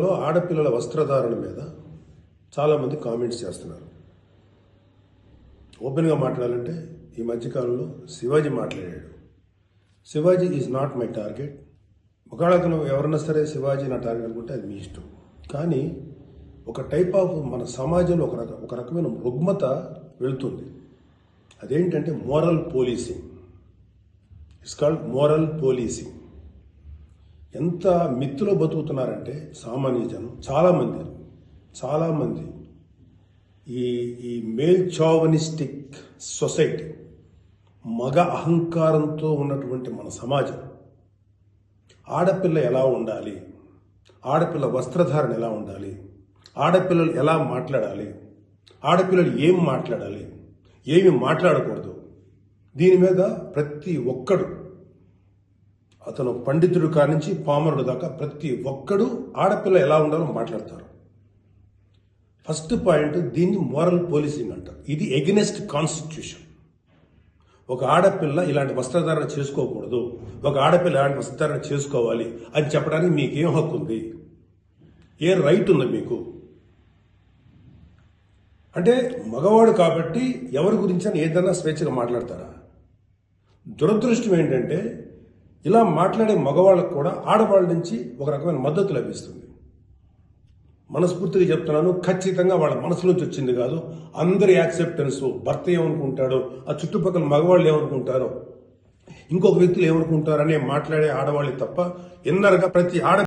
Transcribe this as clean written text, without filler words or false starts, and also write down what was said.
మధ్యకాలంలో ఆడపిల్లల వస్త్రధారణ మీద చాలామంది కామెంట్స్ చేస్తున్నారు. ఓపెన్గా మాట్లాడాలంటే ఈ మధ్యకాలంలో శివాజీ మాట్లాడాడు. Shivaji is not my target. ఒకవేళ అతను ఎవరన్నా సరే శివాజీ నా టార్గెట్ అనుకుంటే అది మీ ఇష్టం. కానీ ఒక టైప్ ఆఫ్ మన సమాజంలో ఒక రకమైన రుగ్మత వెళుతుంది. అదేంటంటే moral policing. It's called moral policing. ఎంత మిత్తులో బతుకుతున్నారంటే సామాన్య జనం చాలామంది ఈ మేల్ చావనిస్టిక్ సొసైటీ, మగ అహంకారంతో ఉన్నటువంటి మన సమాజం, ఆడపిల్ల ఎలా ఉండాలి, ఆడపిల్ల వస్త్రధారణ ఎలా ఉండాలి, ఆడపిల్లలు ఎలా మాట్లాడాలి, ఆడపిల్లలు ఏం మాట్లాడాలి, ఏమి మాట్లాడకూడదు, దీని మీద ప్రతి ఒక్కడు, అతను పండితుడు కానించి పామరుడు దాకా ప్రతి ఒక్కడు ఆడపిల్ల ఎలా ఉండాలో మాట్లాడతారు. ఫస్ట్ పాయింట్, దీన్ని మోరల్ పోలీసింగ్ అంటారు. ఇది ఎగెనెస్ట్ కాన్స్టిట్యూషన్. ఒక ఆడపిల్ల ఇలాంటి వస్త్రధారణ చేసుకోకూడదు, ఒక ఆడపిల్ల ఇలాంటి వస్త్రధారణ చేసుకోవాలి అని చెప్పడానికి మీకేం హక్కు ఉంది? ఏ రైట్ ఉంది మీకు? అంటే మగవాడు కాబట్టి ఎవరి గురించి అని ఏదైనా స్వేచ్ఛగా మాట్లాడతారా? దురదృష్టం ఏంటంటే ఇలా మాట్లాడే మగవాళ్ళకు కూడా ఆడవాళ్ళ నుంచి ఒక రకమైన మద్దతు లభిస్తుంది. మనస్ఫూర్తిగా చెప్తున్నాను, ఖచ్చితంగా వాళ్ళ మనసు నుంచి వచ్చింది కాదు. అందరి యాక్సెప్టెన్స్, భర్త ఏమనుకుంటాడో, ఆ చుట్టుపక్కల మగవాళ్ళు ఏమనుకుంటారో, ఇంకొక వ్యక్తులు ఏమనుకుంటారనే మాట్లాడే ఆడవాళ్ళు తప్ప ఇన్నరగా ప్రతి